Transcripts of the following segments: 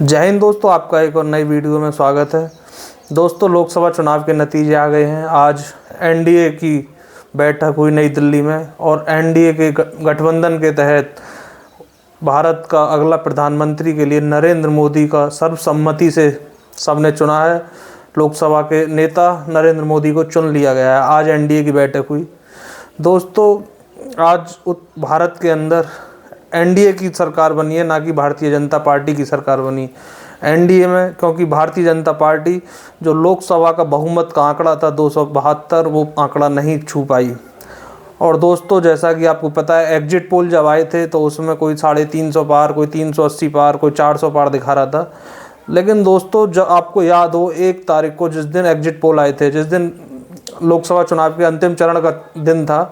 जय हिंद दोस्तों, आपका एक और नई वीडियो में स्वागत है। दोस्तों, लोकसभा चुनाव के नतीजे आ गए हैं। आज एनडीए की बैठक हुई नई दिल्ली में और एनडीए के गठबंधन के तहत भारत का अगला प्रधानमंत्री के लिए नरेंद्र मोदी का सर्वसम्मति से सबने चुना है। लोकसभा के नेता नरेंद्र मोदी को चुन लिया गया है। आज एनडीए की बैठक हुई। दोस्तों, आज भारत के अंदर एनडीए की सरकार बनी है, ना कि भारतीय जनता पार्टी की सरकार बनी एनडीए में, क्योंकि भारतीय जनता पार्टी जो लोकसभा का बहुमत का आंकड़ा था 272, वो आंकड़ा नहीं छू पाई। और दोस्तों, जैसा कि आपको पता है, एग्जिट पोल जब आए थे तो उसमें कोई 350 पार, कोई 380 पार, कोई 400 पार दिखा रहा था। लेकिन दोस्तों, जब आपको याद हो 1 तारीख को जिस दिन एग्जिट पोल आए थे, जिस दिन लोकसभा चुनाव के अंतिम चरण का दिन था,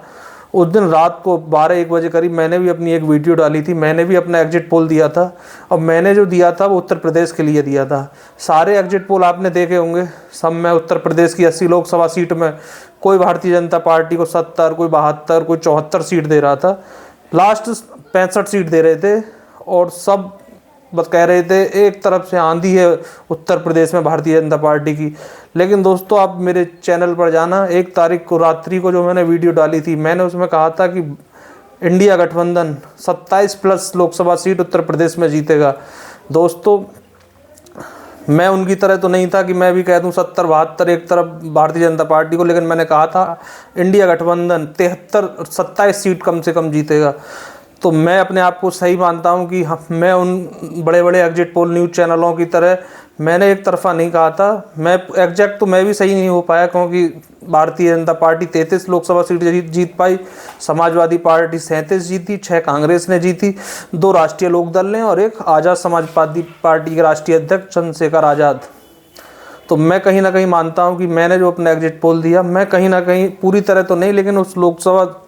उस दिन रात को 12-1 बजे करीब मैंने भी अपनी एक वीडियो डाली थी। मैंने भी अपना एग्जिट पोल दिया था और मैंने जो दिया था वो उत्तर प्रदेश के लिए दिया था। सारे एग्जिट पोल आपने देखे होंगे, सब में उत्तर प्रदेश की 80 लोकसभा सीट में कोई भारतीय जनता पार्टी को 70, कोई 72, कोई 74 सीट दे रहा था। लास्ट 65 सीट दे रहे थे और सब बस कह रहे थे एक तरफ से आंधी है उत्तर प्रदेश में भारतीय जनता पार्टी की। लेकिन दोस्तों, आप मेरे चैनल पर जाना, 1 तारीख को रात्रि को जो मैंने वीडियो डाली थी, मैंने उसमें कहा था कि इंडिया गठबंधन 27+ लोकसभा सीट उत्तर प्रदेश में जीतेगा। दोस्तों, मैं उनकी तरह तो नहीं था कि मैं भी कह दूं 70-72 एक तरफ भारतीय जनता पार्टी को, लेकिन मैंने कहा था इंडिया गठबंधन 27 सीट कम से कम जीतेगा। तो मैं अपने आप को सही मानता हूं कि मैं उन बड़े बड़े एग्जिट पोल न्यूज़ चैनलों की तरह मैंने एक तरफा नहीं कहा था। मैं एग्जैक्ट तो मैं भी सही नहीं हो पाया, क्योंकि भारतीय जनता पार्टी 33 लोकसभा सीट जीत पाई, समाजवादी पार्टी 37 जीती, 6 कांग्रेस ने जीती, 2 राष्ट्रीय लोकदल ने और 1 आज़ाद समाजवादी पार्टी के राष्ट्रीय अध्यक्ष चंद्रशेखर आज़ाद। तो मैं कहीं ना कहीं मानता हूँ कि मैंने जो अपना एग्जिट पोल दिया, मैं कहीं ना कहीं पूरी तरह तो नहीं, लेकिन उस लोकसभा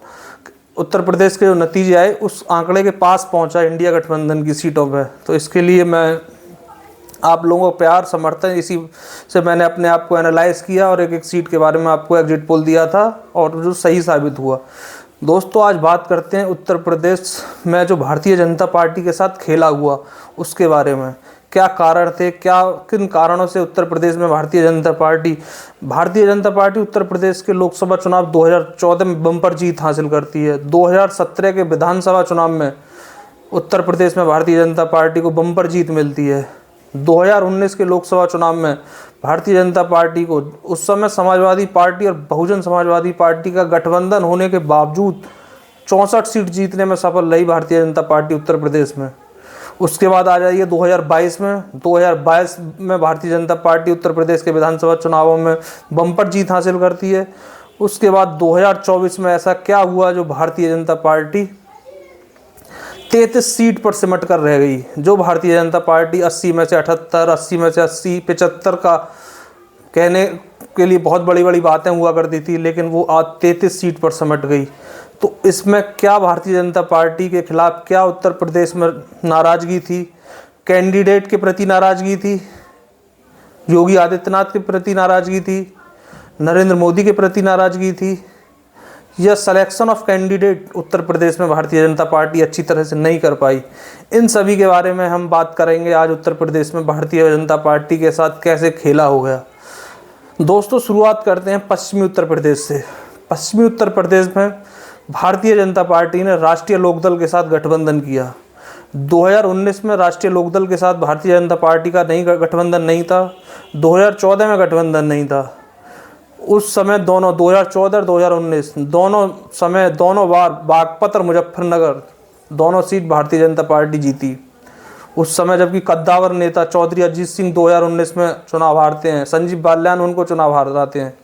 उत्तर प्रदेश के जो नतीजे आए उस आंकड़े के पास पहुंचा इंडिया गठबंधन की सीटों पे। तो इसके लिए मैं आप लोगों को प्यार समर्थन इसी से मैंने अपने आप को एनालाइज़ किया और एक एक सीट के बारे में आपको एग्जिट पोल दिया था और जो सही साबित हुआ। दोस्तों, आज बात करते हैं उत्तर प्रदेश में जो भारतीय जनता पार्टी के साथ खेला हुआ उसके बारे में। क्या कारण थे, किन कारणों से उत्तर प्रदेश में भारतीय जनता पार्टी उत्तर प्रदेश के लोकसभा चुनाव 2014 में बम्पर जीत हासिल करती है। 2017 के विधानसभा चुनाव में उत्तर प्रदेश में भारतीय जनता पार्टी को बम्पर जीत मिलती है। 2019 के लोकसभा चुनाव में भारतीय जनता पार्टी को उस समय समाजवादी पार्टी और बहुजन समाजवादी पार्टी का गठबंधन होने के बावजूद 64 सीट जीतने में सफल रही भारतीय जनता पार्टी उत्तर प्रदेश में। उसके बाद आ जाइए 2022 में। 2022 में भारतीय जनता पार्टी उत्तर प्रदेश के विधानसभा चुनावों में बम्पर जीत हासिल करती है। उसके बाद 2024 में ऐसा क्या हुआ जो भारतीय जनता पार्टी 33 सीट पर सिमट कर रह गई। जो भारतीय जनता पार्टी 80 में से 78, 80 में से 80, 75 का कहने के लिए बहुत बड़ी बड़ी बातें हुआ करती थी, लेकिन वो आज 33 सीट पर सिमट गई। तो इसमें क्या भारतीय जनता पार्टी के खिलाफ क्या उत्तर प्रदेश में नाराज़गी थी? कैंडिडेट के प्रति नाराज़गी थी, योगी आदित्यनाथ के प्रति नाराज़गी थी, नरेंद्र मोदी के प्रति नाराज़गी थी, या selection of candidate Uttar Pradesh में भारतीय जनता पार्टी अच्छी तरह से नहीं कर पाई? इन सभी के बारे में हम बात करेंगे। आज उत्तर प्रदेश में भारतीय जनता पार्टी के साथ कैसे खेला हो गया। दोस्तों, शुरुआत करते हैं पश्चिमी उत्तर प्रदेश से। पश्चिमी उत्तर प्रदेश में भारतीय जनता पार्टी ने राष्ट्रीय लोकदल के साथ गठबंधन किया। 2019 में राष्ट्रीय लोकदल के साथ भारतीय जनता पार्टी का गठबंधन नहीं था। 2014 में गठबंधन नहीं था। उस समय दोनों 2014 और 2019 दोनों बार बागपत और मुजफ्फरनगर दोनों सीट भारतीय जनता पार्टी जीती। उस समय जबकि कद्दावर नेता चौधरी अजीत सिंह 2019 में चुनाव हारते हैं, संजीव बालियान उनको चुनाव हारते हैं।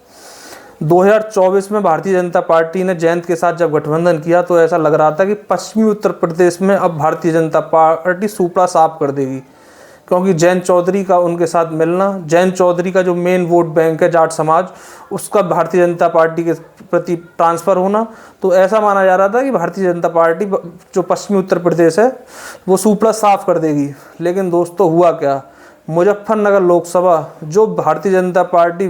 2024 में भारतीय जनता पार्टी ने जयंत के साथ जब गठबंधन किया तो ऐसा लग रहा था कि पश्चिमी उत्तर प्रदेश में अब भारतीय जनता पार्टी सुपड़ा साफ कर देगी, क्योंकि जयंत चौधरी का उनके साथ मिलना, जयंत चौधरी का जो मेन वोट बैंक है जाट समाज, उसका भारतीय जनता पार्टी के प्रति ट्रांसफ़र होना, तो ऐसा माना जा रहा था कि भारतीय जनता पार्टी जो पश्चिमी उत्तर प्रदेश है वो सुपड़ा साफ कर देगी। लेकिन दोस्तों, हुआ क्या? मुजफ्फरनगर लोकसभा जो भारतीय जनता पार्टी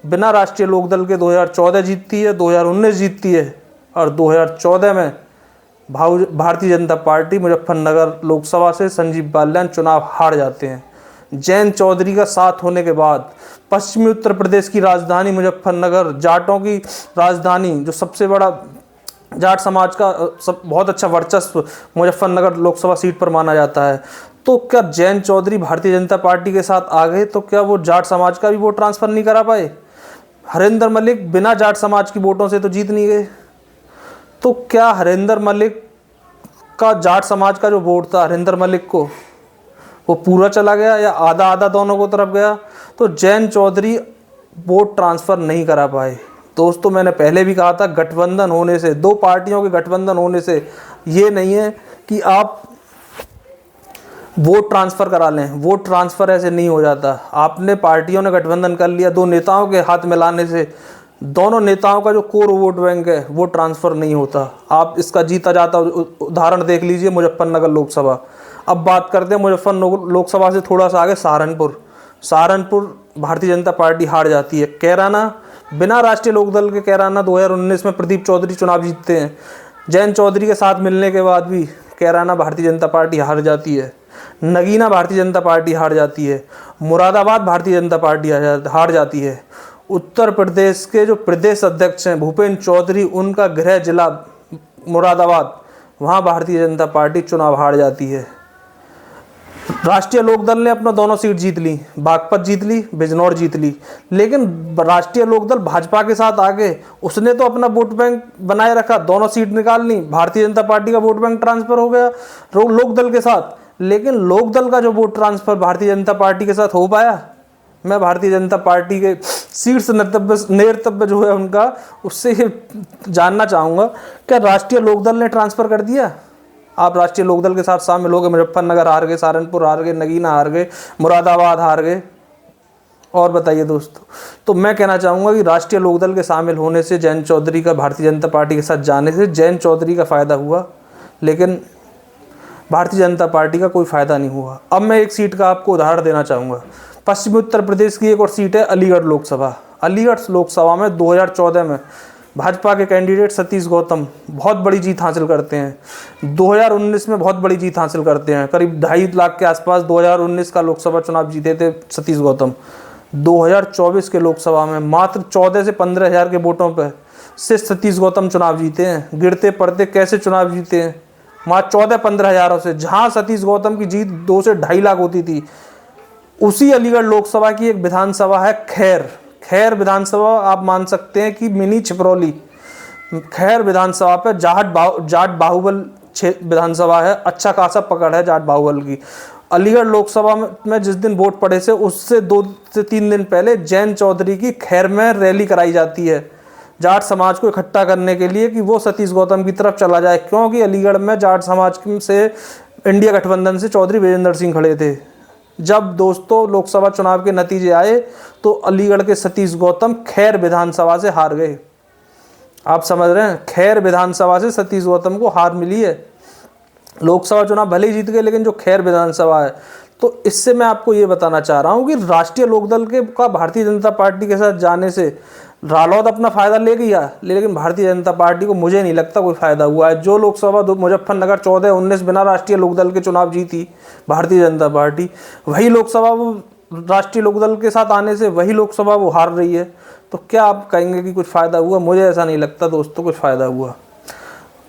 बिना राष्ट्रीय लोकदल के 2014 जीतती है, 2019 जीतती है और 2014 में भारतीय जनता पार्टी मुजफ्फरनगर लोकसभा से संजीव बालियान चुनाव हार जाते हैं। जयंत चौधरी का साथ होने के बाद पश्चिमी उत्तर प्रदेश की राजधानी मुजफ्फरनगर, जाटों की राजधानी, जो सबसे बड़ा जाट समाज का बहुत अच्छा वर्चस्व मुजफ्फरनगर लोकसभा सीट पर माना जाता है, तो क्या जयंत चौधरी भारतीय जनता पार्टी के साथ आ गए तो क्या वो जाट समाज का भी वोट ट्रांसफर नहीं करा पाए? हरिंदर मलिक बिना जाट समाज की वोटों से तो जीत नहीं गए, तो क्या हरिंदर मलिक का जाट समाज का जो वोट था हरिंदर मलिक को, वो पूरा चला गया या आधा आधा दोनों को तरफ गया? तो जयंत चौधरी वोट ट्रांसफ़र नहीं करा पाए। दोस्तों मैंने पहले भी कहा था, गठबंधन होने से, दो पार्टियों के गठबंधन होने से ये नहीं है कि आप वोट ट्रांसफ़र करा लें। वोट ट्रांसफ़र ऐसे नहीं हो जाता। आपने पार्टियों ने गठबंधन कर लिया, दो नेताओं के हाथ मिलाने से दोनों नेताओं का जो कोर वोट बैंक है वो ट्रांसफ़र नहीं होता। आप इसका जीता जाता उदाहरण देख लीजिए, मुजफ्फरनगर लोकसभा। अब बात करते हैं मुजफ्फरनगर लोकसभा से थोड़ा सा आगे सहारनपुर भारतीय जनता पार्टी हार जाती है। कैराना, बिना राष्ट्रीय लोकदल के कैराना 2019 में प्रदीप चौधरी चुनाव जीतते हैं। जयंत चौधरी के साथ मिलने के बाद भी कैराना भारतीय जनता पार्टी हार जाती है। नगीना भारतीय जनता पार्टी हार जाती है। मुरादाबाद भारतीय जनता पार्टी हार जाती है। उत्तर प्रदेश के जो प्रदेश अध्यक्ष हैं भूपेंद्र चौधरी, उनका गृह जिला मुरादाबाद, वहाँ भारतीय जनता पार्टी चुनाव हार जाती है। राष्ट्रीय लोकदल ने अपना दोनों सीट जीत ली, बागपत जीत ली, बिजनौर जीत ली, लेकिन राष्ट्रीय लोकदल भाजपा के साथ आगे उसने तो अपना वोट बैंक बनाए रखा, दोनों सीट निकाल ली, भारतीय जनता पार्टी का वोट बैंक ट्रांसफर हो गया लोकदल के साथ। लेकिन लोकदल का जो vote transfer Bharatiya Janata party के साथ हो पाया? मैं भारतीय जनता पार्टी के शीर्ष नेतृत्व जो है उनका, उससे जानना चाहूँगा, क्या राष्ट्रीय लोकदल ने ट्रांसफ़र कर दिया? आप राष्ट्रीय लोकदल के साथ शामिल हो गए, मुजफ्फरनगर हार गए, सहारनपुर हार गए, नगीना हार गए, मुरादाबाद हार गए, और बताइए दोस्तों। तो मैं कहना चाहूँगा कि राष्ट्रीय लोकदल के शामिल होने से, जयंत चौधरी का भारतीय जनता पार्टी के साथ जाने से जयंत चौधरी का फ़ायदा हुआ, लेकिन भारतीय जनता पार्टी का कोई फ़ायदा नहीं हुआ। अब मैं एक सीट का आपको उदाहरण देना चाहूँगा। पश्चिमी उत्तर प्रदेश की एक और सीट है अलीगढ़ लोकसभा। अलीगढ़ लोकसभा में 2014 में भाजपा के कैंडिडेट सतीश गौतम बहुत बड़ी जीत हासिल करते हैं। 2019 में बहुत बड़ी जीत हासिल करते हैं, करीब 2.5 लाख के आसपास 2019 का लोकसभा चुनाव जीते थे सतीश गौतम। 2024 के लोकसभा में मात्र 14 से 15 हज़ार के वोटों पर से सतीश गौतम चुनाव जीते हैं। गिरते पड़ते कैसे चुनाव जीते हैं? मात्र 14-15 हज़ारों से। जहाँ सतीश गौतम की जीत 2 से 2.5 लाख होती थी, उसी अलीगढ़ लोकसभा की एक विधानसभा है खैर विधानसभा, आप मान सकते हैं कि मिनी छिपरौली। खैर विधानसभा पर जाट बाहुबल विधानसभा है, अच्छा खासा पकड़ है जाट बाहुबल की। अलीगढ़ लोकसभा में जिस दिन वोट पड़े से उससे 2 से 3 दिन पहले जयंत चौधरी की खैर में रैली कराई जाती है, जाट समाज को इकट्ठा करने के लिए कि वो सतीश गौतम की तरफ चला जाए, क्योंकि अलीगढ़ में जाट समाज से इंडिया गठबंधन से चौधरी विजेंद्र सिंह खड़े थे। जब दोस्तों लोकसभा चुनाव के नतीजे आए तो अलीगढ़ के सतीश गौतम खैर विधानसभा से हार गए। आप समझ रहे हैं, खैर विधानसभा से सतीश गौतम को हार मिली है। लोकसभा चुनाव भले ही जीत गए, लेकिन जो खैर विधानसभा है, तो इससे मैं आपको ये बताना चाह रहा हूँ कि राष्ट्रीय लोकदल का भारतीय जनता पार्टी के साथ जाने से रालोद अपना फ़ायदा ले गया, लेकिन भारतीय जनता पार्टी को मुझे नहीं लगता कोई फ़ायदा हुआ है। जो लोकसभा मुजफ्फरनगर 14-19 बिना राष्ट्रीय लोकदल के चुनाव जीती भारतीय जनता पार्टी, वही लोकसभा वो राष्ट्रीय लोकदल के साथ आने से वही लोकसभा वो हार रही है। तो क्या आप कहेंगे कि कुछ फ़ायदा हुआ? मुझे ऐसा नहीं लगता दोस्तों कुछ फ़ायदा हुआ।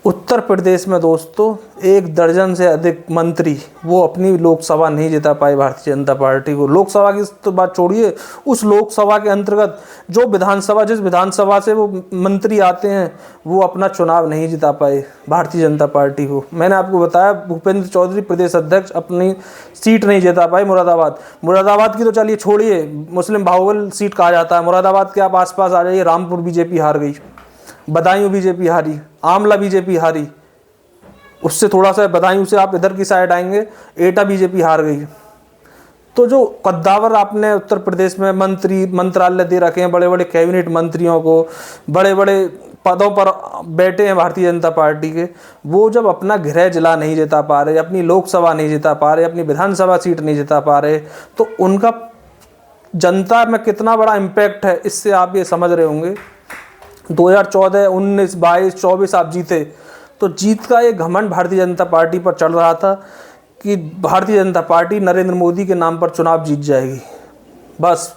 उत्तर प्रदेश में दोस्तों 1 दर्जन से अधिक मंत्री वो अपनी लोकसभा नहीं जिता पाए भारतीय जनता पार्टी को। लोकसभा की तो बात छोड़िए, उस लोकसभा के अंतर्गत जो विधानसभा, जिस विधानसभा से वो मंत्री आते हैं, वो अपना चुनाव नहीं जिता पाए भारतीय जनता पार्टी को। मैंने आपको बताया भूपेंद्र चौधरी प्रदेश अध्यक्ष अपनी सीट नहीं जिता पाए मुरादाबाद की तो चलिए छोड़िए, मुस्लिम बाहुबल सीट कहा जाता है। मुरादाबाद के आप आसपास आ जाइए, रामपुर बीजेपी हार गई, बदायूं बीजेपी हारी, आमला बीजेपी हारी, उससे थोड़ा सा बदायूं से आप इधर की साइड आएंगे, एटा बीजेपी हार गई। तो जो कद्दावर आपने उत्तर प्रदेश में मंत्रालय दे रखे हैं, बड़े बड़े कैबिनेट मंत्रियों को, बड़े बड़े पदों पर बैठे हैं भारतीय जनता पार्टी के, वो जब अपना गृह जिला नहीं जिता पा रहे, अपनी लोकसभा नहीं जिता पा रहे, अपनी विधानसभा सीट नहीं जिता पा रहे, तो उनका जनता में कितना बड़ा इम्पैक्ट है, इससे आप ये समझ रहे होंगे। 2014, 19, 22, 24 आप जीते, तो जीत का एक घमंड भारतीय जनता पार्टी पर चढ़ रहा था कि भारतीय जनता पार्टी नरेंद्र मोदी के नाम पर चुनाव जीत जाएगी बस।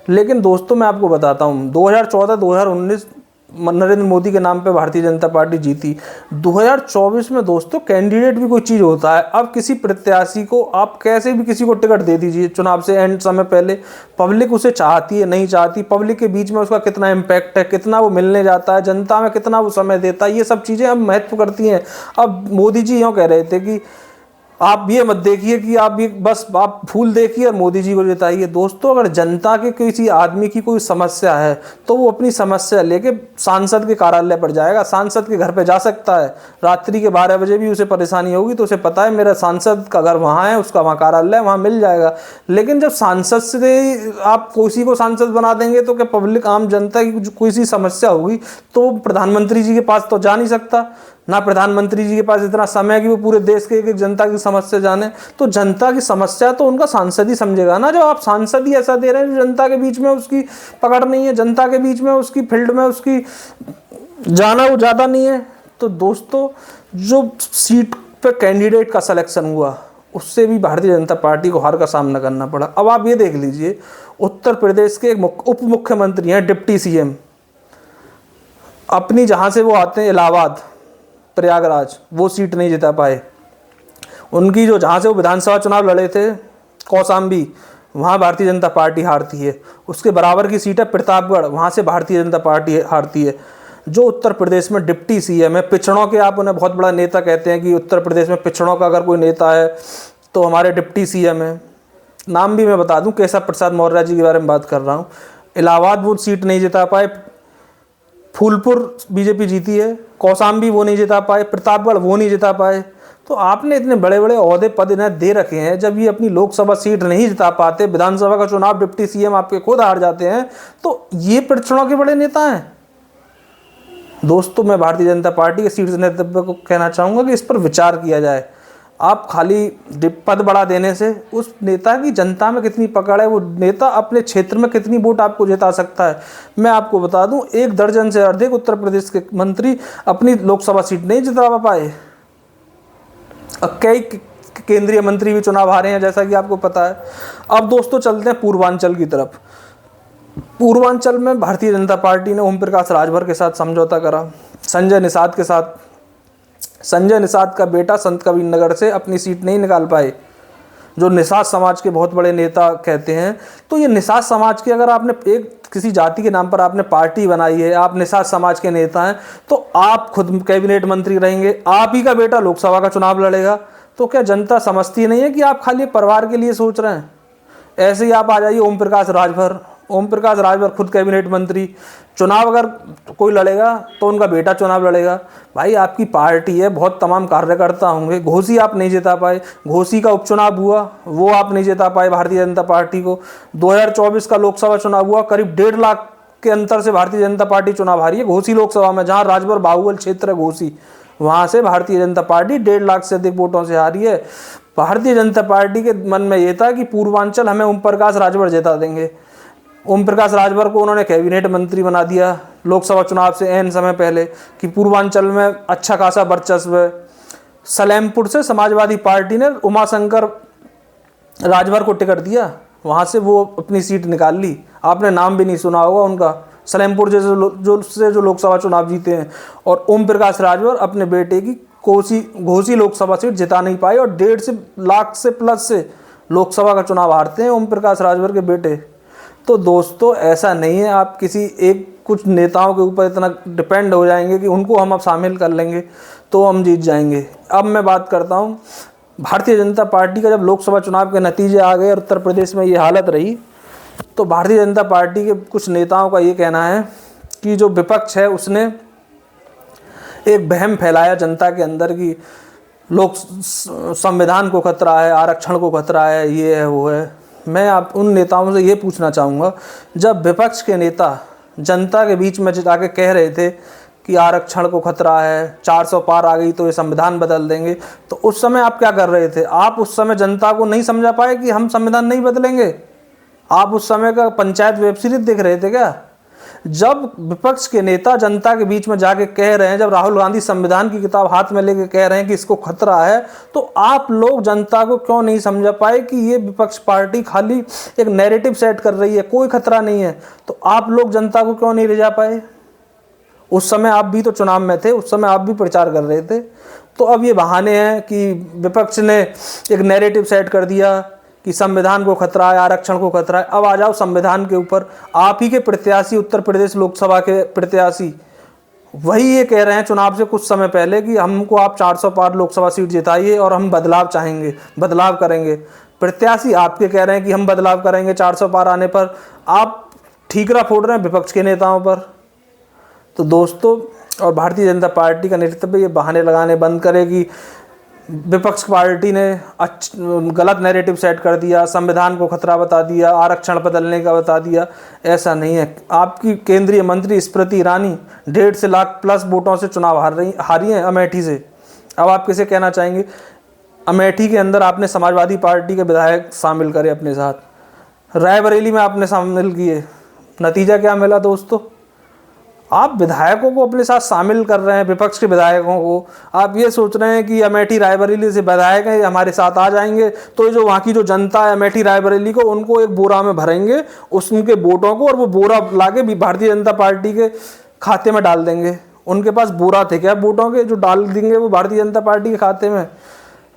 लेकिन दोस्तों मैं आपको बताता हूँ 2014-2019 नरेंद्र मोदी के नाम पे भारतीय जनता पार्टी जीती। 2024 में दोस्तों कैंडिडेट भी कोई चीज़ होता है। अब किसी प्रत्याशी को आप कैसे भी किसी को टिकट दे दीजिए चुनाव से एंड समय पहले, पब्लिक उसे चाहती है नहीं चाहती, पब्लिक के बीच में उसका कितना इम्पैक्ट है, कितना वो मिलने जाता है, जनता में कितना वो समय देता है, ये सब चीज़ें अब महत्व करती हैं। अब मोदी जी यूँ कह रहे थे कि आप ये मत देखिए कि आप ये बस आप फूल देखिए और मोदी जी को जिताइए। दोस्तों अगर जनता के किसी आदमी की कोई समस्या है तो वो अपनी समस्या लेके सांसद के कार्यालय पर जाएगा, सांसद के घर पे जा सकता है। रात्रि के 12 बजे भी उसे परेशानी होगी तो उसे पता है मेरा सांसद का घर वहाँ है, उसका वहाँ कार्यालय वहाँ मिल जाएगा। लेकिन जब सांसद से आप किसी को सांसद बना देंगे तो क्या पब्लिक आम जनता की कोई सी समस्या होगी तो प्रधानमंत्री जी के पास तो जा नहीं सकता, ना प्रधानमंत्री जी के पास इतना समय कि वो पूरे देश के एक जनता की समस्या जाने। तो जनता की समस्या तो उनका सांसद ही समझेगा ना। जब आप सांसद ही ऐसा दे रहे हैं जो जनता के बीच में उसकी पकड़ नहीं है, जनता के बीच में उसकी फील्ड में उसकी जाना वो ज़्यादा नहीं है। तो दोस्तों जो सीट पे कैंडिडेट का सिलेक्शन हुआ उससे भी भारतीय जनता पार्टी को हार का सामना करना पड़ा। अब आप ये देख लीजिए उत्तर प्रदेश के एक उप मुख्यमंत्री हैं डिप्टी सीएम, अपनी जहाँ से वो आते हैं इलाहाबाद प्रयागराज, वो सीट नहीं जिता पाए। उनकी जो जहाँ से वो विधानसभा चुनाव लड़े थे कौशाम्बी, वहाँ भारतीय जनता पार्टी हारती है। उसके बराबर की सीट है प्रतापगढ़, वहाँ से भारतीय जनता पार्टी हारती है। जो उत्तर प्रदेश में डिप्टी सीएम है, पिछड़ों के आप उन्हें बहुत बड़ा नेता कहते हैं कि उत्तर प्रदेश में पिछड़ों का अगर कोई नेता है तो हमारे डिप्टी सीएम है। नाम भी मैं बता दूं, केशव प्रसाद मौर्य जी के बारे में बात कर रहा हूँ। इलाहाबाद वो सीट नहीं जिता पाए, फूलपुर बीजेपी जीती है, कौशाम्बी वो नहीं जिता पाए, प्रतापगढ़ वो नहीं जिता पाए। तो आपने इतने बड़े बड़े ओहदे पद इन्हें दे रखे हैं, जब ये अपनी लोकसभा सीट नहीं जिता पाते, विधानसभा का चुनाव डिप्टी सीएम आपके खुद हार जाते हैं, तो ये पिछड़ों के बड़े नेता हैं। दोस्तों मैं भारतीय जनता पार्टी के शीर्ष नेतृत्व को कहना चाहूँगा कि इस पर विचार किया जाए। आप खाली पद बढ़ा देने से उस नेता की जनता में कितनी पकड़ है, वो नेता अपने क्षेत्र में कितनी वोट आपको जिता सकता है। मैं आपको बता दूं 1 दर्जन से अधिक उत्तर प्रदेश के मंत्री अपनी लोकसभा सीट नहीं जिता पाए। अब कई केंद्रीय मंत्री भी चुनाव हारे हैं जैसा कि आपको पता है। अब दोस्तों चलते हैं पूर्वांचल की तरफ। पूर्वांचल में भारतीय जनता पार्टी ने ओम प्रकाश राजभर के साथ समझौता करा, संजय निषाद के साथ। संजय निषाद का बेटा संत कबीर नगर से अपनी सीट नहीं निकाल पाए, जो निषाद समाज के बहुत बड़े नेता कहते हैं। तो ये निषाद समाज के, अगर आपने एक किसी जाति के नाम पर आपने पार्टी बनाई है, आप निषाद समाज के नेता हैं, तो आप खुद कैबिनेट मंत्री रहेंगे, आप ही का बेटा लोकसभा का चुनाव लड़ेगा। तो क्या जनता समझती नहीं है कि आप खाली परिवार के लिए सोच रहे हैं? ऐसे ही आप आ जाइए ओम प्रकाश राजभर, ओम प्रकाश राजभर खुद कैबिनेट मंत्री, चुनाव अगर कोई लड़ेगा तो उनका बेटा चुनाव लड़ेगा। भाई आपकी पार्टी है, बहुत तमाम कार्यकर्ता होंगे। घोसी आप नहीं जिता पाए, घोसी का उपचुनाव हुआ वो आप नहीं जिता पाए भारतीय जनता पार्टी को। 2024 का लोकसभा चुनाव हुआ, करीब 1.5 लाख के अंतर से भारतीय जनता पार्टी चुनाव हारी है घोसी लोकसभा में, जहाँ राजभर बाहुबल क्षेत्र है घोसी, वहाँ से भारतीय जनता पार्टी 1.5 लाख से अधिक वोटों से हारी है। भारतीय जनता पार्टी के मन में ये था कि पूर्वांचल हमें ओम प्रकाश राजभर जिता देंगे। ओम प्रकाश राजभर को उन्होंने कैबिनेट मंत्री बना दिया लोकसभा चुनाव से एन समय पहले, कि पूर्वांचल में अच्छा खासा वर्चस्व है। सलेमपुर से समाजवादी पार्टी ने उमाशंकर राजभर को टिकट दिया, वहाँ से वो अपनी सीट निकाल ली। आपने नाम भी नहीं सुना होगा उनका, सलेमपुर जैसे जो लोकसभा चुनाव जीते हैं। और ओम प्रकाश राजभर अपने बेटे की घोसी लोकसभा सीट जिता नहीं पाए और 1.5 लाख से प्लस से लोकसभा का चुनाव हारते हैं ओम प्रकाश राजभर के बेटे। तो दोस्तों ऐसा नहीं है आप किसी एक कुछ नेताओं के ऊपर इतना डिपेंड हो जाएंगे कि उनको हम अब शामिल कर लेंगे तो हम जीत जाएंगे। अब मैं बात करता हूँ भारतीय जनता पार्टी का, जब लोकसभा चुनाव के नतीजे आ गए और उत्तर प्रदेश में ये हालत रही, तो भारतीय जनता पार्टी के कुछ नेताओं का ये कहना है कि जो विपक्ष है उसने एक वहम फैलाया जनता के अंदर कि लोक संविधान को खतरा है, आरक्षण को खतरा है, ये है वो है। मैं आप उन नेताओं से ये पूछना चाहूँगा, जब विपक्ष के नेता जनता के बीच में जाके कह रहे थे कि आरक्षण को खतरा है, 400 पार आ गई तो ये संविधान बदल देंगे, तो उस समय आप क्या कर रहे थे? आप उस समय जनता को नहीं समझा पाए कि हम संविधान नहीं बदलेंगे? आप उस समय का पंचायत वेब सीरीज देख रहे थे क्या? जब विपक्ष के नेता जनता के बीच में जाके कह रहे हैं, जब राहुल गांधी संविधान की किताब हाथ में लेके कह रहे हैं कि इसको खतरा है, तो आप लोग जनता को क्यों नहीं समझा पाए कि ये विपक्ष पार्टी खाली एक नैरेटिव सेट कर रही है, कोई खतरा नहीं है। तो आप लोग जनता को क्यों नहीं रिझा पाए? उस समय आप भी तो चुनाव में थे, उस समय आप भी प्रचार कर रहे थे। तो अब ये बहाने हैं कि विपक्ष ने एक नैरेटिव सेट कर दिया कि संविधान को खतरा है, आरक्षण को खतरा है। अब आ जाओ संविधान के ऊपर। आप ही के प्रत्याशी, उत्तर प्रदेश लोकसभा के प्रत्याशी, वही ये कह रहे हैं चुनाव से कुछ समय पहले कि हमको आप 400 पार लोकसभा सीट जिताइए और हम बदलाव चाहेंगे, बदलाव करेंगे। प्रत्याशी आपके कह रहे हैं कि हम बदलाव करेंगे 400 पार आने पर, आप ठीकरा फोड़ रहे हैं विपक्ष के नेताओं पर। तो दोस्तों, और भारतीय जनता पार्टी का नेतृत्व ये बहाने लगाने बंद करे कि विपक्ष पार्टी ने गलत नैरेटिव सेट कर दिया, संविधान को खतरा बता दिया, आरक्षण बदलने का बता दिया। ऐसा नहीं है। आपकी केंद्रीय मंत्री स्मृति ईरानी 1.5 से लाख प्लस वोटों से चुनाव हारी हैं अमेठी से। अब आप किसे कहना चाहेंगे? अमेठी के अंदर आपने समाजवादी पार्टी के विधायक शामिल करे अपने साथ, रायबरेली में आपने शामिल किए, नतीजा क्या मिला दोस्तों? आप विधायकों को अपने साथ शामिल कर रहे हैं, विपक्ष के विधायकों को। आप ये सोच रहे हैं कि अमेठी रायबरेली से विधायक हैं, हमारे साथ आ जाएंगे तो जो वहाँ की जो जनता है अमेठी रायबरेली को, उनको एक बोरा में भरेंगे उनके वोटों को, और वो बोरा लाके भी भारतीय जनता पार्टी के खाते में डाल देंगे। उनके पास बोरा थे क्या वोटों के जो डाल देंगे वो भारतीय जनता पार्टी के खाते में?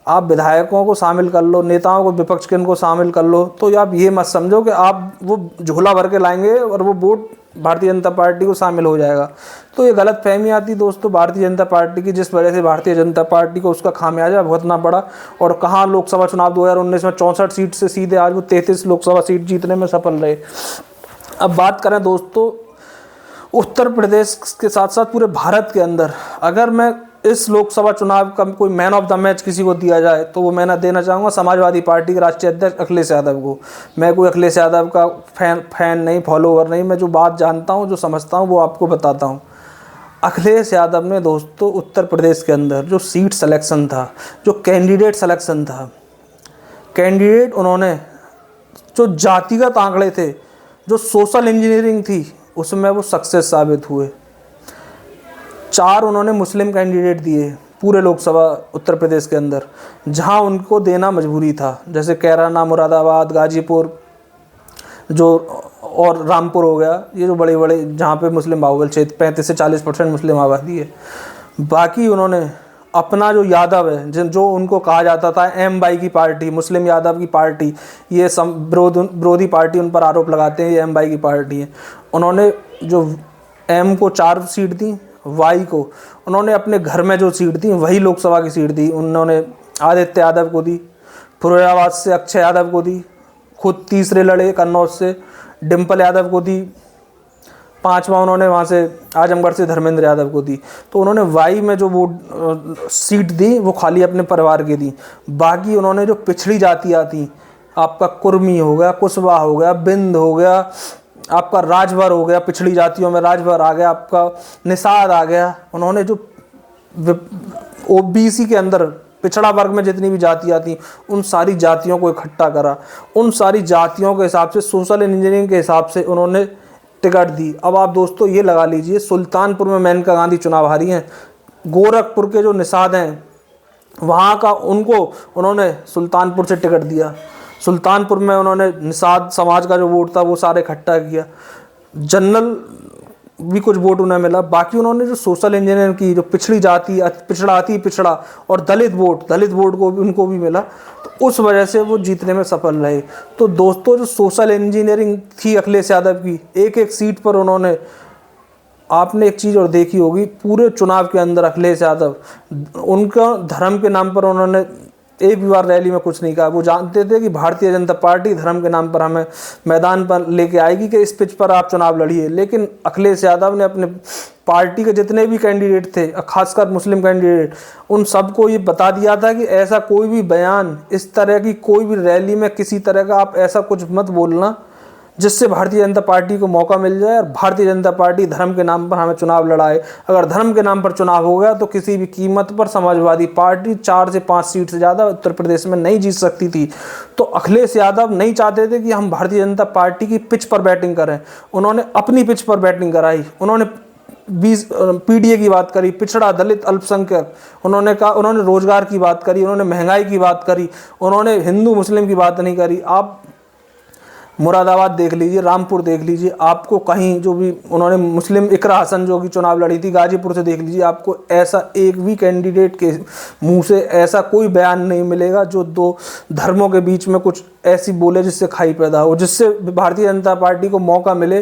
आप विधायकों को शामिल कर लो, नेताओं को, विपक्ष के इनको शामिल कर लो, तो आप ये मत समझो कि आप वो झोला भर के लाएंगे और वो वोट भारतीय जनता पार्टी को शामिल हो जाएगा। तो ये गलत फहमी आती दोस्तों भारतीय जनता पार्टी की, जिस वजह से भारतीय जनता पार्टी को उसका खामियाजा भुगतना पड़ा। और कहाँ लोकसभा चुनाव 2019 में 64 सीट से सीधे आज वो 33 लोकसभा सीट जीतने में सफल रहे। अब बात करें दोस्तों उत्तर प्रदेश के साथ साथ पूरे भारत के अंदर, अगर मैं इस लोकसभा चुनाव का कोई मैन ऑफ द मैच किसी को दिया जाए तो वो मैं देना चाहूँगा समाजवादी पार्टी के राष्ट्रीय अध्यक्ष अखिलेश यादव को। मैं कोई अखिलेश यादव का फैन नहीं, फॉलोवर नहीं, मैं जो बात जानता हूँ, जो समझता हूँ वो आपको बताता हूँ। अखिलेश यादव ने दोस्तों उत्तर प्रदेश के अंदर जो सीट सिलेक्शन था, जो कैंडिडेट सिलेक्शन था, कैंडिडेट उन्होंने जो जातिगत आंकड़े थे, जो सोशल इंजीनियरिंग थी, उसमें वो सक्सेस साबित हुए। 4 उन्होंने मुस्लिम कैंडिडेट दिए पूरे लोकसभा उत्तर प्रदेश के अंदर, जहां उनको देना मजबूरी था, जैसे कैराना, मुरादाबाद, गाजीपुर जो और रामपुर हो गया, ये जो बड़े बड़े जहां पे मुस्लिम बाहुबल क्षेत्र 35 से 40% मुस्लिम आबादी है। बाकी उन्होंने अपना जो यादव है, जो उनको कहा जाता था एम बाई की पार्टी, मुस्लिम यादव की पार्टी, ये विरोधी पार्टी उन पर आरोप लगाते हैं ये एम बाई की पार्टी है। उन्होंने जो एम को 4 सीट दी, वाई को उन्होंने अपने घर में जो सीट दी वही लोकसभा की सीट दी। उन्होंने आदित्य यादव को दी, फिरोजाबाद से अक्षय यादव को दी, खुद तीसरे लड़े कन्नौज से, डिम्पल यादव को दी, 5वां उन्होंने वहाँ से आजमगढ़ से धर्मेंद्र यादव को दी। तो उन्होंने वाई में जो वो सीट दी वो खाली अपने परिवार की दी। बाकी उन्होंने जो पिछड़ी जातियाँ थी, आपका कुर्मी हो गया, कुशवाहा हो गया, बिंद हो गया, आपका राजभर हो गया, पिछड़ी जातियों में राजभर आ गया, आपका निषाद आ गया, उन्होंने जो ओबीसी के अंदर पिछड़ा वर्ग में जितनी भी जातियाँ थी उन सारी जातियों को इकट्ठा करा, उन सारी जातियों के हिसाब से, सोशल इंजीनियरिंग के हिसाब से उन्होंने टिकट दी। अब आप दोस्तों ये लगा लीजिए, सुल्तानपुर में मेनका गांधी चुनाव हारी हैं, गोरखपुर के जो निषाद हैं वहाँ का उनको उन्होंने सुल्तानपुर से टिकट दिया, सुल्तानपुर में उन्होंने निषाद समाज का जो वोट था वो सारे इकट्ठा किया, जनरल भी कुछ वोट उन्हें मिला। बाकी उन्होंने जो सोशल इंजीनियरिंग की, जो पिछड़ी जाति, पिछड़ा और दलित वोट को भी उनको भी मिला, तो उस वजह से वो जीतने में सफल रहे। तो दोस्तों जो सोशल इंजीनियरिंग थी अखिलेश यादव की, एक एक सीट पर उन्होंने, आपने एक चीज़ और देखी होगी पूरे चुनाव के अंदर अखिलेश यादव, उनका धर्म के नाम पर उन्होंने एक भी बार रैली में कुछ नहीं कहा। वो जानते थे कि भारतीय जनता पार्टी धर्म के नाम पर हमें मैदान पर लेके आएगी कि इस पिच पर आप चुनाव लड़िए, लेकिन अखिलेश यादव ने अपने पार्टी के जितने भी कैंडिडेट थे, खासकर मुस्लिम कैंडिडेट, उन सबको ये बता दिया था कि ऐसा कोई भी बयान, इस तरह की कोई भी रैली में किसी तरह का आप ऐसा कुछ मत बोलना जिससे भारतीय जनता पार्टी को मौका मिल जाए और भारतीय जनता पार्टी धर्म के नाम पर हमें चुनाव लड़ाए। अगर धर्म के नाम पर चुनाव हो गया तो किसी भी कीमत पर समाजवादी पार्टी 4 से 5 सीट से ज़्यादा उत्तर प्रदेश में नहीं जीत सकती थी। तो अखिलेश यादव नहीं चाहते थे कि हम भारतीय जनता पार्टी की पिच पर बैटिंग करें। उन्होंने अपनी पिच पर बैटिंग कराई। उन्होंने पीडीए की बात करी, पिछड़ा, दलित, अल्पसंख्यक, उन्होंने कहा, उन्होंने रोजगार की बात करी, उन्होंने महंगाई की बात करी, उन्होंने हिंदू मुस्लिम की बात नहीं करी। आप मुरादाबाद देख लीजिए, रामपुर देख लीजिए, आपको कहीं जो भी उन्होंने मुस्लिम इकरा हसन जो कि चुनाव लड़ी थी, गाजीपुर से देख लीजिए, आपको ऐसा एक भी कैंडिडेट के मुंह से ऐसा कोई बयान नहीं मिलेगा जो दो धर्मों के बीच में कुछ ऐसी बोले जिससे खाई पैदा हो, जिससे भारतीय जनता पार्टी को मौका मिले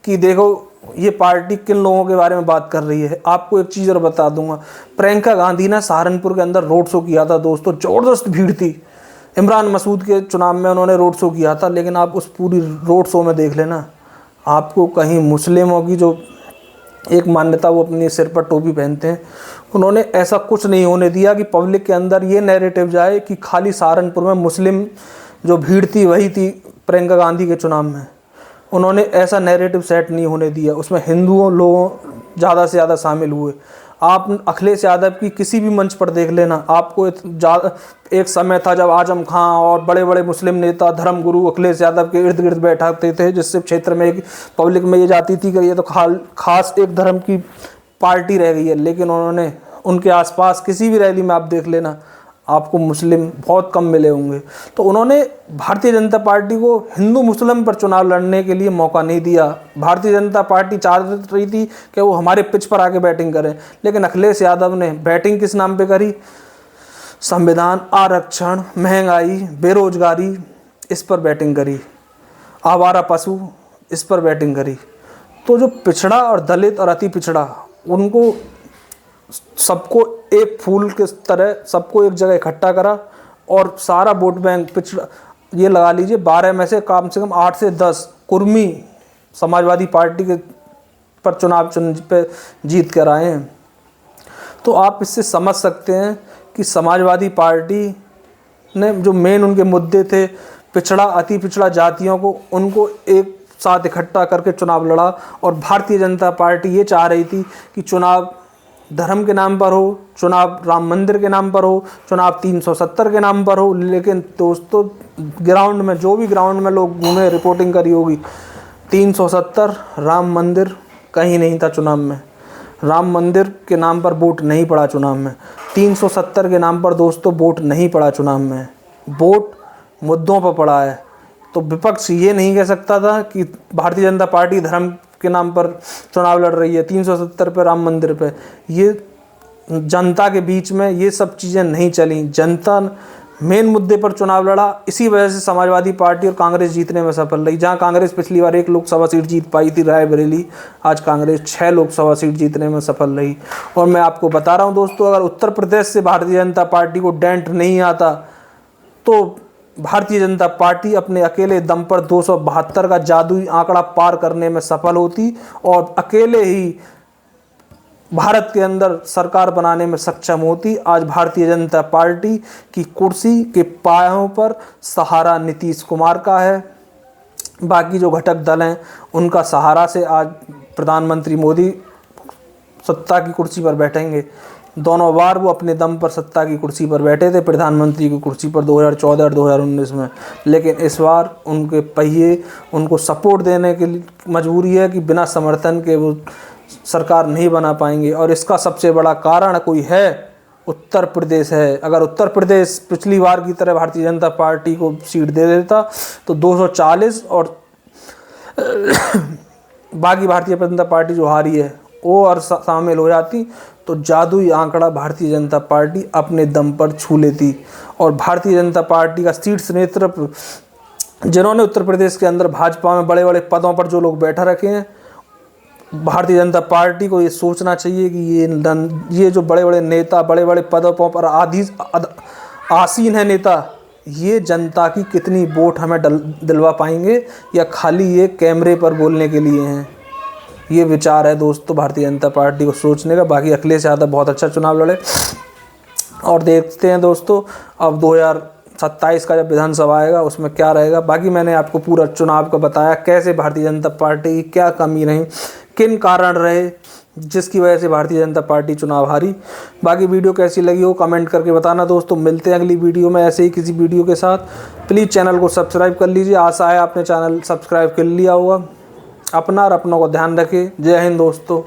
कि देखो ये पार्टी किन लोगों के बारे में बात कर रही है। आपको एक चीज़ और बता दूंगा, प्रियंका गांधी ने सहारनपुर के अंदर रोड शो किया था दोस्तों, ज़बरदस्त भीड़ थी। इमरान मसूद के चुनाव में उन्होंने रोड शो किया था, लेकिन आप उस पूरी रोड शो में देख लेना, आपको कहीं मुस्लिमों की जो एक मान्यता वो अपने सिर पर टोपी पहनते हैं, उन्होंने ऐसा कुछ नहीं होने दिया कि पब्लिक के अंदर ये नैरेटिव जाए कि खाली सहारनपुर में मुस्लिम जो भीड़ थी वही थी प्रियंका गांधी के चुनाव में। उन्होंने ऐसा नैरेटिव सेट नहीं होने दिया, उसमें हिंदुओं लोगों ज़्यादा से ज़्यादा शामिल हुए। आप अखिलेश यादव की किसी भी मंच पर देख लेना, आपको एक समय था जब आजम खां और बड़े बड़े मुस्लिम नेता धर्मगुरु अखिलेश यादव के इर्द गिर्द बैठाते थे, जिससे क्षेत्र में एक पब्लिक में ये जाती थी कि ये तो खास एक धर्म की पार्टी रह गई है। लेकिन उन्होंने उनके आसपास किसी भी रैली में आप देख लेना, आपको मुस्लिम बहुत कम मिले होंगे। तो उन्होंने भारतीय जनता पार्टी को हिंदू मुस्लिम पर चुनाव लड़ने के लिए मौका नहीं दिया। भारतीय जनता पार्टी चाह रही थी कि वो हमारे पिच पर आके बैटिंग करें, लेकिन अखिलेश यादव ने बैटिंग किस नाम पे करी? संविधान, आरक्षण, महंगाई, बेरोजगारी, इस पर बैटिंग करी। आवारा पशु, इस पर बैटिंग करी। तो जो पिछड़ा और दलित और अति पिछड़ा, उनको सबको एक फूल के तरह सबको एक जगह इकट्ठा करा और सारा वोट बैंक पिछड़ा, ये लगा लीजिए 12 में से कम 8 से 10 कुर्मी समाजवादी पार्टी के पर चुनाव पे जीत कर आए हैं। तो आप इससे समझ सकते हैं कि समाजवादी पार्टी ने जो मेन उनके मुद्दे थे, पिछड़ा, अति पिछड़ा जातियों को, उनको एक साथ इकट्ठा करके चुनाव लड़ा। और भारतीय जनता पार्टी ये चाह रही थी कि चुनाव धर्म के नाम पर हो, चुनाव राम मंदिर के नाम पर हो, चुनाव 370 के नाम पर हो। लेकिन दोस्तों ग्राउंड में जो भी ग्राउंड में लोग घूमे, रिपोर्टिंग करी होगी, 370 राम मंदिर कहीं नहीं था चुनाव में। राम मंदिर के नाम पर वोट नहीं पड़ा चुनाव में, 370 के नाम पर दोस्तों वोट नहीं पड़ा चुनाव में, वोट मुद्दों पर पड़ा है। तो विपक्ष ये नहीं कह सकता था कि भारतीय जनता पार्टी धर्म के नाम पर चुनाव लड़ रही है, 370 पे, राम मंदिर पे। ये जनता के बीच में ये सब चीज़ें नहीं चली। जनता मेन मुद्दे पर चुनाव लड़ा, इसी वजह से समाजवादी पार्टी और कांग्रेस जीतने में सफल रही। जहां कांग्रेस पिछली बार 1 लोकसभा सीट जीत पाई थी, रायबरेली, आज कांग्रेस 6 लोकसभा सीट जीतने में सफल रही। और मैं आपको बता रहा हूं दोस्तों, अगर उत्तर प्रदेश से भारतीय जनता पार्टी को डेंट नहीं आता तो भारतीय जनता पार्टी अपने अकेले दम पर 272 का जादुई आंकड़ा पार करने में सफल होती और अकेले ही भारत के अंदर सरकार बनाने में सक्षम होती। आज भारतीय जनता पार्टी की कुर्सी के पायों पर सहारा नीतीश कुमार का है, बाकी जो घटक दल हैं उनका सहारा से आज प्रधानमंत्री मोदी सत्ता की कुर्सी पर बैठेंगे। दोनों बार वो अपने दम पर सत्ता की कुर्सी पर बैठे थे, प्रधानमंत्री की कुर्सी पर 2014 और 2019 में। लेकिन इस बार उनके पहिए उनको सपोर्ट देने के लिए मजबूरी है कि बिना समर्थन के वो सरकार नहीं बना पाएंगे। और इसका सबसे बड़ा कारण कोई है, उत्तर प्रदेश है। अगर उत्तर प्रदेश पिछली बार की तरह भारतीय जनता पार्टी को सीट दे देता तो 240 और बाकी भारतीय जनता पार्टी जो हारी है वो और शामिल हो जाती, तो जादुई आंकड़ा भारतीय जनता पार्टी अपने दम पर छू लेती। और भारतीय जनता पार्टी का शीर्ष नेतृत्व, जिन्होंने उत्तर प्रदेश के अंदर भाजपा में बड़े बड़े पदों पर जो लोग बैठा रखे हैं, भारतीय जनता पार्टी को ये सोचना चाहिए कि ये जो बड़े बड़े नेता बड़े बड़े पदों पर आसीन है नेता, ये जनता की कितनी वोट हमें दिलवा पाएंगे या खाली ये कैमरे पर बोलने के लिए हैं। ये विचार है दोस्तों भारतीय जनता पार्टी को सोचने का। बाकी अखिलेश यादव बहुत अच्छा चुनाव लड़े और देखते हैं दोस्तों अब 27 का जब विधानसभा आएगा उसमें क्या रहेगा। बाकी मैंने आपको पूरा चुनाव का बताया, कैसे भारतीय जनता पार्टी की क्या कमी रही, किन कारण रहे जिसकी वजह से भारतीय जनता पार्टी चुनाव हारी। बाकी वीडियो कैसी लगी हो कमेंट करके बताना दोस्तों। मिलते हैं अगली वीडियो में ऐसे ही किसी वीडियो के साथ। प्लीज़ चैनल को सब्सक्राइब कर लीजिए। आशा है आपने चैनल सब्सक्राइब कर लिया होगा। अपना और अपनों को ध्यान रखें। जय हिंद दोस्तों।